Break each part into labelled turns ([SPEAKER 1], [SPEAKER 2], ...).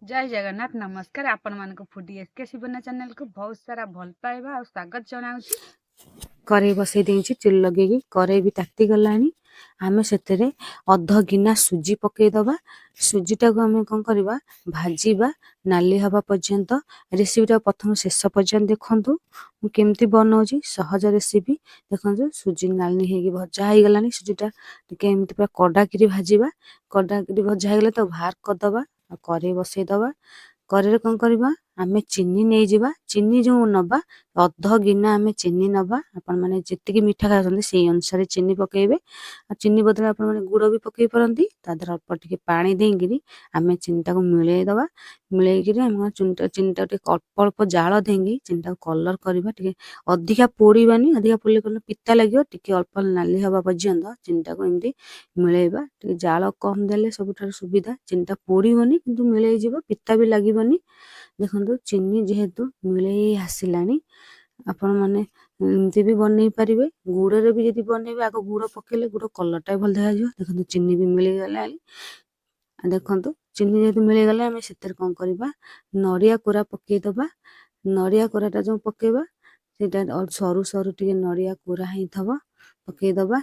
[SPEAKER 1] जय जगन्नाथ नमस्कार आपण मानक फूडी एसके शिवना चैनल को बहुत सारा भल पाइबा और स्वागत जनाउछि।
[SPEAKER 2] करेई बसई देइछि चुल लगेगी करेई भी ताती गलानी आमे सेतेरे अध गिना सुजी पकेई दबा सुजीटा को आमे कोन करबा भाजीबा नाली हवा पर्यंत रेसिपीटा प्रथम शेष पर्यंत देखंतु मु केमती बनौछि सहज रेसिपी देखंतु सुजी नाली हेगी भजा हे गलानी सुजीटा टिके एमती पूरा कडाकिरी भाजीबा कडाकिरी भजा हे गले तो बाहर कर दबा करेई बसई दबा करेई कोन करबा आमे चीनी नै जिबा चीनी जो नबा अध गिना आमे चीनी नबा आपण माने जेतिकी मिठा खाउछन्ती सेई अनुसार चीनी पकेइबे आ चीनी बदले आपण माने गुड़ भी पकेइ परंती ता देहर अल्प टिके पानी देइगिरी आमे चीनीटा को मिलेइ दबा मिलेइगिरी हम चीनीटा टिके अल्प अल्प जाळ देंगी चीनीटा को कलर करबा टिके अधिका पोड़ीबानी अधिका पोड़ले कोन पिता लागियो टिके अल्प नाली हवा पर्यंत चीनीटा को एमती मिलेइबा टिके जाळ कम देले सबठार सुविधा चीनीटा पोड़ीबनी किंतु मिलेइ जिवो पिता भी लागिबनी देखंतु चीनी जेहेतु मिलेइ आसिलानी आपण माने एमती भी बनई पारिबे गुड़रे भी यदि बनइबे आगो गुड़ पकेले गुड़ कलरटा भल देखा जिवो देखंतु चीनी भी मिली गला देखंतु चीनी जेहेतु मिली गला हमें सेतर कोन करबा नड़िया कोरा पकेइ दबा नड़िया कोराटा जो पकेबा सेटा सरू सरू टिके नड़िया कोरा ही थबो पकेइ दबा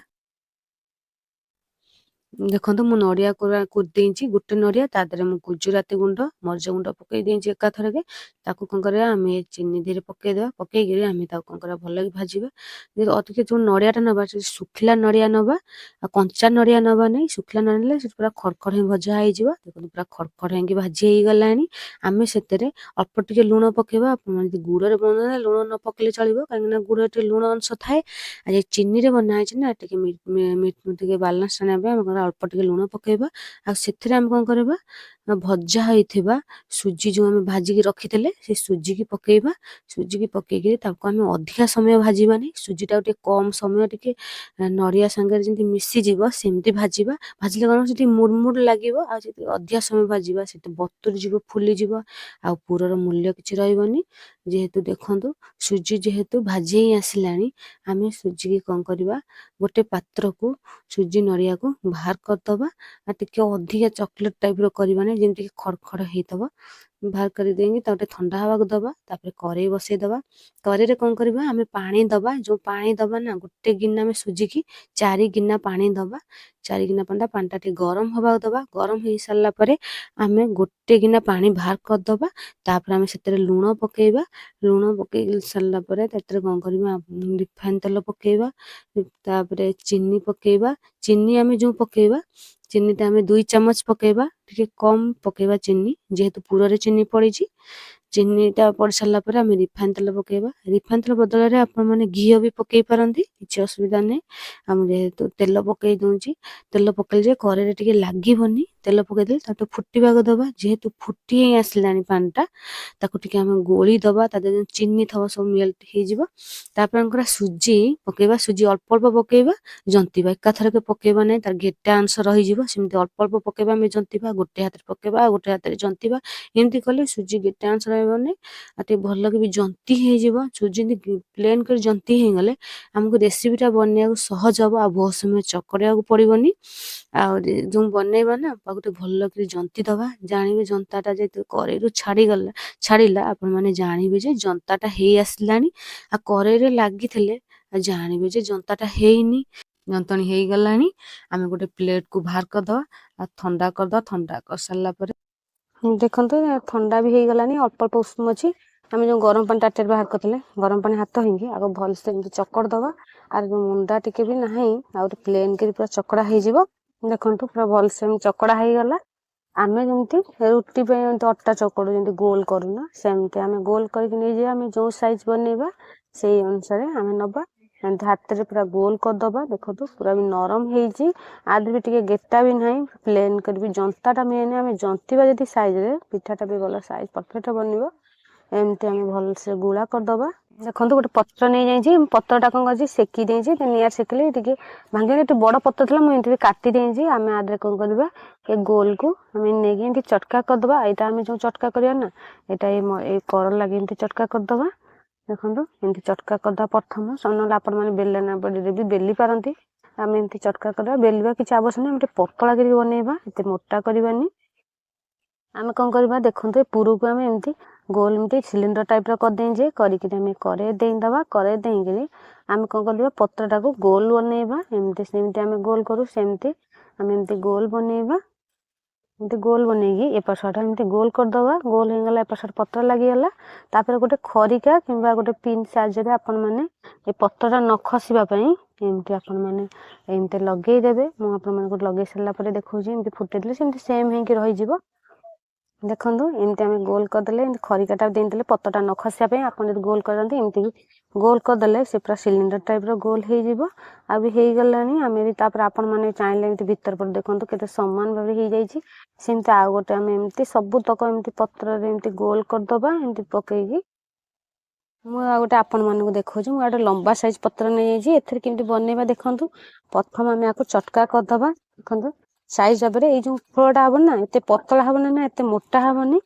[SPEAKER 2] देखो मु नड़िया कोरा देइछि गुटे नड़िया ता देहरे मु गुजराती गुंड मर्च गुंड पकई देइछि एका थरके ताकू कोन करबा आमे चीनी धीरे पकई देबा पकई गिरी आमे ताकू कोन करबा भल कि भाजीबा जे अधिक जो नड़ियाटा नबा सुखिला नड़िया नबा आ कंचा नड़िया नबा नै सुखिला नड़िया ले से पूरा खड़खड़ भजा हे जिवो देखो पूरा खड़खड़ हेंगी भाजी हे गलानी आमे सेतेरे अल्प टिके लूण पकेबा आपण माने गुड़रे बनना लूण न पकेले चलिबो काहे ना गुड़ टे लूण अंश थाए आ जे चीनी रे बना है ना टिके मीठ टिके बैलेंस आने बे अल्प टिके लूण पकेबा आ सेथिरे हम कोन करबा भजा होइथिबा सुजी जो हम भाजी की रखिथिले से सुजी की पकेबा सुजी की पकेके ताको हम अधिका समय भाजीबानी सुजीटा टिके कम समय टिके नड़िया संगे जेंति मिसी जीवो सेमति भाजीबा भाजले कोन सेति मुडमुड लागिवो आ जेति अधिका समय भाजीबा सेति बतुर जीवो फुली जीवो आ पुरर मूल्य किछि रहइबनी जेहेतु देखंतु सुजी जेहेतु भाजी ही आसिलानी आमे सुजी की कोन करबा गोटे पात्र को सुजी नड़िया को बाहर कर दबा आ टिके अधिका चॉकलेट टाइप रो करबानी जेंति खड़खड़ हेतबो बाहर कर देंगे ताटे ठंडा हवा को दबा तापर करेई बसई दबा करेई रे कोन करबा हमें पानी दबा जो पानी दबा ना गुटे गिन्ना में सुजी की 4 गिन्ना पानी दबा 4 गिन्ना पानीटा टे गरम हवा दबा गरम हे सारला परे हमें गुटे गिन्ना पानी बाहर कर दबा तापर हमें सेतरे लूण पकेइबा लूण पकेइ सारला परे ताते कोन करबा रिफाइन तेल पकेइबा तापर चीनी पकेइबा चीनी हमें जो पकेइबा चीनीटा हमें 2 चम्मच पकेइबा टिके कम पकेइबा चीनी जेहेतु पुररे चीनी पड़ीची चीनीटा पड़ सारला परे हमें रिफाइन तेल पकेइबा रिफाइन तेल बदल रे आपण माने घी भी पकेइ पारंती किछि असुविधा नै हम जेहेतु तेल पकेइ दोंची तेल पकेल जे करे रे टिके लागिबनी तेल पकेइ देल तातो फुटीबा को दबा जेहेतु फुटी हे आसलानी पानीटा ताको टिके हम गोली दबा तादे चीनी थवा सब मेल्ट हे जिवो तापर हम सुजी पकेइबा सुजी अल्प अल्प पकेइबा जंतीबा एका थरके पकेइबा नै तार गेटा अंश रहि जिवो सेमति अल्प अल्प पकेइबा हम जंतीबा गोटे हाथ रे पकेइबा गोटे हाथ रे जंतीबा एमती कले सुजी गेटा अंश रहइबो नै आते भल के भी जंती हे जिवो सुजी प्लेन कर जंती हे गले हमको रेसिपीटा बनया को सहज हबो आ बहुत समय चकड़िया को पड़िबोनी आ जो बनैबा ना गोटे भल के जंती दबा जानिबे जंताटा जे करेइरु छाड़ीला आपण माने जानिबे जे जंताटा हे आसलानी आ करेइरे लागिथिले जानिबे जे जंताटा हेइनी जंतणी हे गलानी आमे गोटे प्लेट को बाहर कर दवा आ ठंडा कर दवा ठंडा कर सारला परे देखंतु ठंडा भी हे गलानी अल्प अल्प उष्म अछि आमे जो गरम पानी टाटे बाहर करतले गरम पानी हाथ हिंगी आगो भल से चकड़ दवा आर जो मुंडा टिके भी नाही आ प्लेन के पूरा चकड़ा हे जिवो देखंतु पूरा भल से चकड़ा हे गला आमे जमती रुटी पे अट्टा चकड़ू जमती गोल करूना सेमती आमे गोल करके नै जे आमे जो साइज बनेबा सेई अनुसार आमे नबा हाथ रे पूरा गोल कर दबा देखो पूरा भी नरम हेजी आदि भी टिके गेटा भी नाही प्लेन कर भी जंताटा मेन आमे जंतीबा जदी साइज रे पिठाटा भी गला साइज परफेक्ट बनिबो एमती आमे भल से गुळा कर दबा देखो गोटे पत्र नहीं जाइए पत्रटा कौन कर सेकी देजी निआर सेकिले टिके भांगे टे बड़ पत्र थला मुझे एमती काटी देजी आमे आदरे कौन करबा ए गोल को हमें नेगी एमती चटका कर दबा एटा हमें जो चटका करिया ना एटा ए कर लागे एमती चटका कर दबा देखंतु एमती चटका कर दबा प्रथम सनल आपण माने बेलना बडी भी बेली पारंती आमे एमती चटका कर दबा बेलबा किछ आवश्यक नै एमती पतला करी बनेबा एते मोटा करबानी आमे कौन करबा देखंतु पुरु को आमे एमती गोल एमती सिलिंडर टाइप रो कर देंजे करिक आमे करे देई दबा करे देंगे आमे कौन करबा पत्रटा को गोल बनेबा एमती सेमती आमे गोल करू सेमती आमे एमती गोल बनेबा एमती गोल बनेगी एपट एमती गोल कर दबा गोल हो गला एपट पत्र लगी गला तापर गोटे खरिका किंबा गोटे पिन साहाय्य आपण माने ए पत्रटा न खसिबा पई एमती आपण माने एमती लगेई देबे मु आपण माने लगेई सला परे देखौजी एमती फुटे देले सेमती सेम हे कि रहि जिवो देखंतु एमती आमे गोल कर देले एमती खरिकाटा देई देले पत्रटा न खसिया पई आपण जदी गोल करंती एमती गोल कर देले से पूरा सिलिंडर टाइप रो गोल हे जिवो आ भी हे गलानी आमे भी तापर आपण माने चाहिले एमती भीतर पर देखंतु केते समान भाबे हे जाईची सेमती आ गोटे आमे एमती सब तक एमती पत्र रे एमती गोल कर दबा एमती पकेगी मु आ गोटे आपण मानकु देखौछु मु गोटे लंबा साइज पत्र नै जाईची एथर केमती बनेबा देखंतु प्रथम आमे आको चटका कर दबा देखंतु साइज भाबरे ए जो फ्लोटा हबन ना एते पतला हबन ना एते मोटा हबनी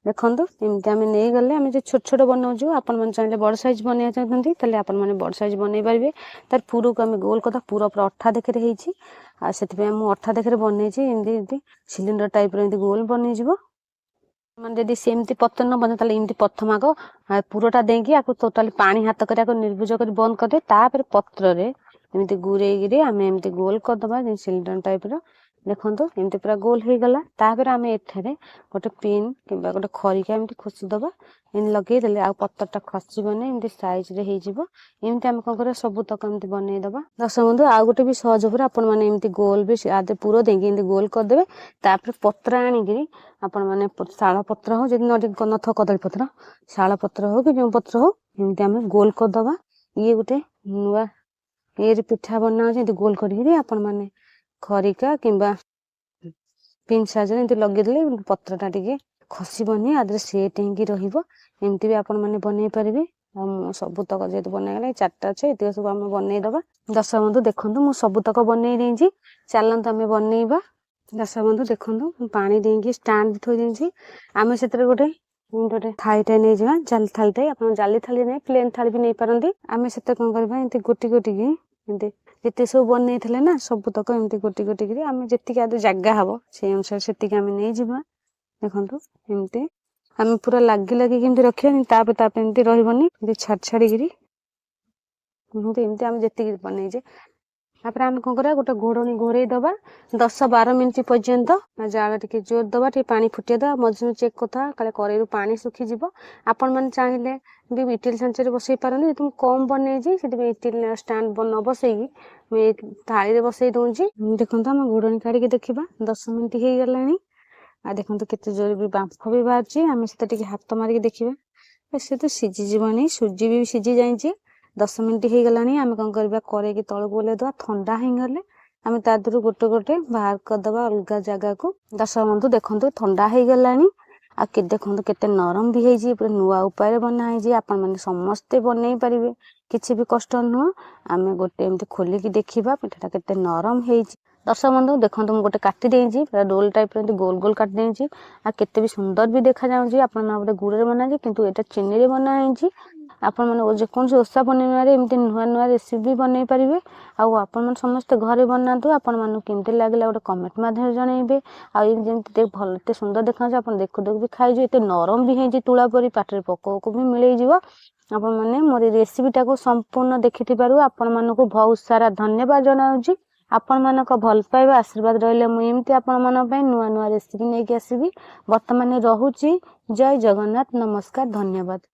[SPEAKER 2] देखंतु एमती आमे नै गले आमे जे छोट छोट बनाउछु आपण मन चाहिले बड़ साइज बनै चाहतंती तले आपण माने बड़ साइज बनै परिबे तार पुरो को आमे गोल करदा पूरा पूरा अठा देखरे हेची आ सेति पे मु अठा देखरे बनैची एमती सिलिंडर टाइप रे एमती गोल बनै जिवो मन जदी सेमती पत्तर न बने तले एमती प्रथम आको पुरोटा देंगी आको टोटली पानी हाथ कर निर्भुज कर बंद कर दे तापर पत्र रे एमती गुरेगिरी आमे एमती गोल कर दबा जे सिलिंडर टाइप रो देखंतु एमती पूरा गोल हे गला तापर आमे एथरे गोटे पिन किबा गोटे खरिका एमती खोसी दबा इन लगे देले आ पत्तरटा खसिबने एमती साइज रे हे जिवो एमती हम कोन करे सब तक एमती बनै दबा दर्शक बंधु आ गोटे भी सहज पर आपण माने एमती गोल भी आदे पूरो देंगे एमती गोल कर देबे तापर पत्र आनी गिरी आपण माने शाल पत्र हो जदी नडी नथ कदली पत्र शाल पत्र हो कि जो पत्र हो एमती हम गोल कर दबा ये गोटे नुआ ये पिठा बना जे गोल करी आपण माने खरिका किंबा पिन साजन एमती लगे देले पत्रटा टिके खसिबनी आदरे सेट हेंगी रहिबो एमती भी आपण माने बनै परिबे आ सब तक जेत बनै गले चारटा छै एते सब हम बनै दबा दर्शक बंधु देखंतु मु सब तक बनै देंजी चलंत हमें बनैबा दर्शक बंधु देखंतु पानी देंगी स्टैंड थोइ देंजी आमे सेतरे गोटे गोटे थाईटा नै जवा जाली थालीटा आपण जाली थाली नै प्लेन थाली भी नै परंती आमे सेते कोन करबा एंती गोटी गोटी की एंती जेते सब बनै थले ना सब तक एंती गोटी गोटी की आमे जेति आदे जागा हबो से अनुसार सेति के आमे नै जिबा देखंतु एंती आमे पूरा लागी लागी केमती रखिया तापे एमती रहिबनी जे छाड़ छाड़ी गिरी एमती आमे जेति बनै जे तापर आमे कोन करा गोटे घोड़नी घोरै दबा 10-12 मिनिट पर्यंत जाळ टिके जोर दबा टिके पानी फुटिया दबा मझे चेक करता काले करेरु पानी सुखी जिवो आपण मन चाहिले भी इटिल सांचरे बसै पारनी तुम कम बनै जे सेति इटिल स्टैंड बन बसैगी मे थाली रे बसै दोंजी देखंतु हम घोड़नी काढी के देखिबा 10 मिनिट हे गलानी आ देखंतु केते जोर भी बांफ भी बाहरची आमे सेते टिके हाथ मारी के देखिबा से तो सिजी जीवनी सुजी भी सिजी जाईची 10 मिनिट हे गलानी आमे कोन करबा करे के तळ बोले दवा ठंडा हे गले आमे तादरु गोटे गोटे बाहर कर दबा अलगा जगह को दर्शक बंधु देखंतु ठंडा हे गलानी आ के देखंतु केते नरम भी हे जी पूरा नुआ उपाय बना हे जी आपण माने समस्त बनै परिबे किछि भी कष्ट न आमे गोटे एमती खोली की देखिबा पिठाटा केते नरम हे जी दर्शक बंधु देखंतु मु गोटे काटी देंजी पूरा रोल टाइप रे गोल गोल काट देंजी आ केते भी सुंदर भी देखा जाउ जी आपण माने गोटे गुड़ रे बना जी किंतु एटा चीनी रे बना हे जी आपण माने जे कोन से ओसा बनेनारे एमती नुआ नुआ रेसिपी बनै परिबे आ आपण माने समस्त घरे बनातु आपण माने केमते लागला गोटे कमेंट माध्यम जणैबे आ जेमती देख भलते सुंदर देखा जे आपण देखु देखु भी खाइ जे एते नरम भी हे जे तुळा परी पाटरे पको को भी मिलै जिवो आपण माने मोर रेसिपी टा को संपूर्ण देखिथि पारु आपण माने को बहुत सारा धन्यवाद जणाउ जी आपण मानक भल पाइबा आशीर्वाद रहले मु एमती आपण मानक पय नुआ नुआ रेसिपी नै के आसीबी वर्तमान रहूची जय जगन्नाथ नमस्कार धन्यवाद।